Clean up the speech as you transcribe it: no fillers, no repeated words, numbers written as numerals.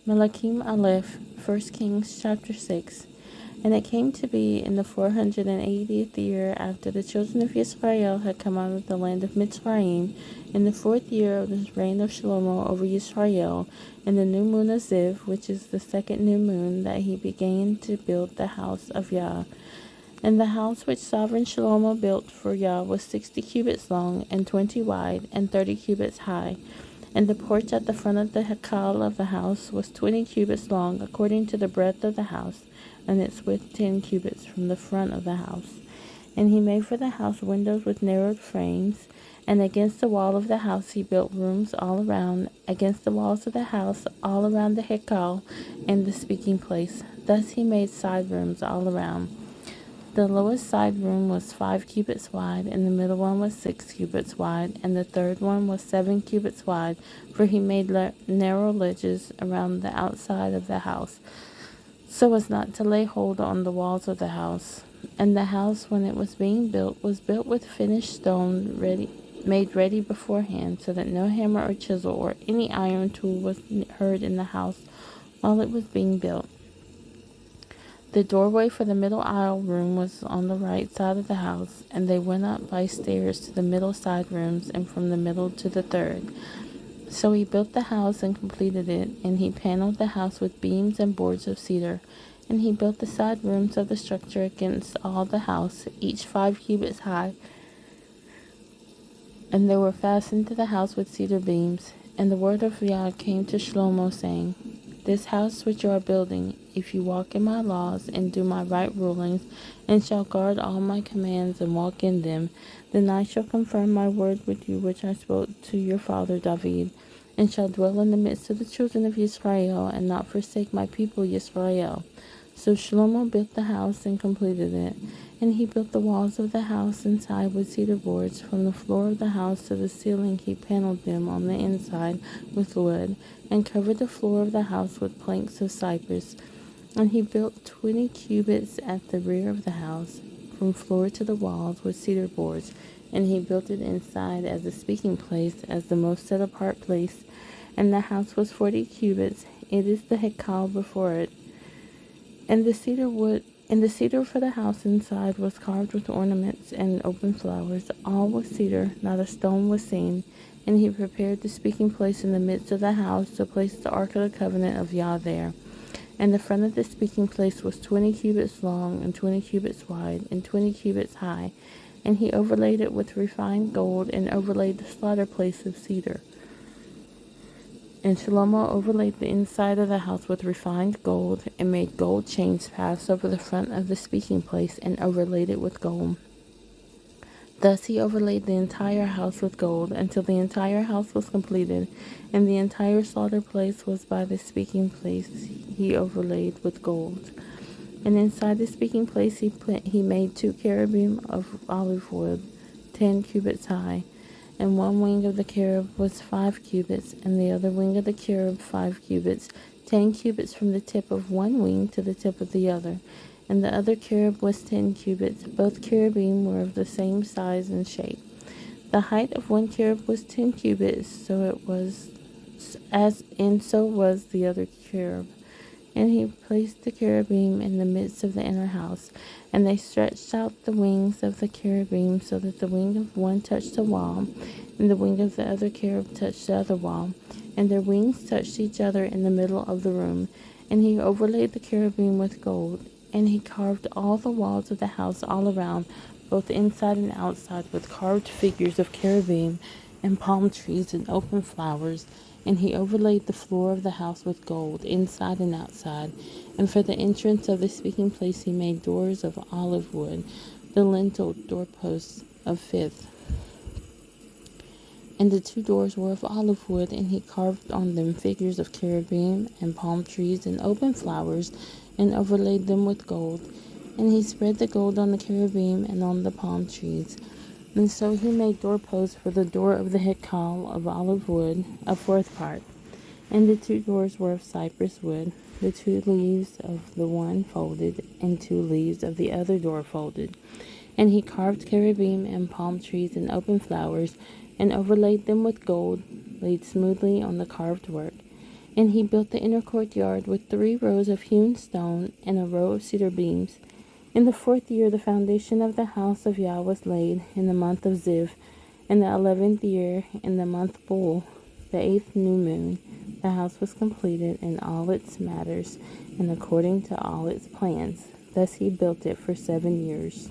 Melakim Aleph, 1 Kings chapter 6. And it came to be in the 480th year after the children of Israel had come out of the land of Mitzrayim, in the 4th year of the reign of Shlomo over Israel, in the new moon of Ziv, which is the second new moon, that he began to build the house of Yah. And the house which sovereign Shlomo built for Yah was 60 cubits long, and 20 wide, and 30 cubits high. And the porch at the front of the hekal of the house was 20 cubits long, according to the breadth of the house, and its width 10 cubits from the front of the house. And he made for the house windows with narrowed frames, and against the wall of the house he built rooms all around, against the walls of the house, all around the hekal and the speaking place. Thus he made side rooms all around. The lowest side room was 5 cubits wide, and the middle one was 6 cubits wide, and the third one was 7 cubits wide, for he made narrow ledges around the outside of the house, so as not to lay hold on the walls of the house. And the house, when it was being built, was built with finished stone made ready beforehand, so that no hammer or chisel or any iron tool was heard in the house while it was being built. The doorway for the middle aisle room was on the right side of the house, and they went up by stairs to the middle side rooms, and from the middle to the third. So he built the house and completed it, and he paneled the house with beams and boards of cedar. And he built the side rooms of the structure against all the house, each 5 cubits high, and they were fastened to the house with cedar beams. And the word of Yah came to Shlomo, saying, This house which you are building, if you walk in my laws and do my right rulings, and shall guard all my commands and walk in them, then I shall confirm my word with you which I spoke to your father David, and shall dwell in the midst of the children of Israel, and not forsake my people Israel. So Shlomo built the house and completed it. And he built the walls of the house inside with cedar boards. From the floor of the house to the ceiling he paneled them on the inside with wood, and covered the floor of the house with planks of cypress. And he built 20 cubits at the rear of the house, from floor to the walls with cedar boards. And he built it inside as a speaking place, as the most set apart place. And the house was 40 cubits. It is the hekal before it. And the cedar for the house inside was carved with ornaments and open flowers, all with cedar, not a stone was seen. And he prepared the speaking place in the midst of the house to place the ark of the covenant of Yah there. And the front of the speaking place was 20 cubits long, and 20 cubits wide, and 20 cubits high. And he overlaid it with refined gold, and overlaid the slaughter place of cedar. And Shlomo overlaid the inside of the house with refined gold, and made gold chains pass over the front of the speaking place, and overlaid it with gold. Thus he overlaid the entire house with gold, until the entire house was completed, and the entire slaughter place was by the speaking place he overlaid with gold. And inside the speaking place he made 2 cherubim of olive wood, 10 cubits high. And one wing of the cherub was 5 cubits, and the other wing of the cherub 5 cubits, 10 cubits from the tip of one wing to the tip of the other. And the other cherub was 10 cubits. Both cherubim were of the same size and shape. The height of one cherub was 10 cubits, so was the other cherub. And he placed the cherubim in the midst of the inner house, and they stretched out the wings of the cherubim, so that the wing of one touched the wall, and the wing of the other cherub touched the other wall, and their wings touched each other in the middle of the room. And he overlaid the cherubim with gold, and he carved all the walls of the house all around, both inside and outside, with carved figures of cherubim and palm trees and open flowers. And he overlaid the floor of the house with gold, inside and outside. And for the entrance of the speaking place he made doors of olive wood, the lintel doorposts of fifth. And the 2 doors were of olive wood, and he carved on them figures of cherubim and palm trees and open flowers, and overlaid them with gold. And he spread the gold on the cherubim and on the palm trees. And so he made doorposts for the door of the hekal of olive wood, a 4th part. And the 2 doors were of cypress wood, the 2 leaves of the one folded, and 2 leaves of the other door folded. And he carved cherubim and palm trees and open flowers, and overlaid them with gold, laid smoothly on the carved work. And he built the inner courtyard with 3 rows of hewn stone and a row of cedar beams. In the 4th year the foundation of the house of Yah was laid, in the month of Ziv, in the 11th year, in the month Bul, the 8th new moon. The house was completed in all its matters, and according to all its plans. Thus he built it for 7 years.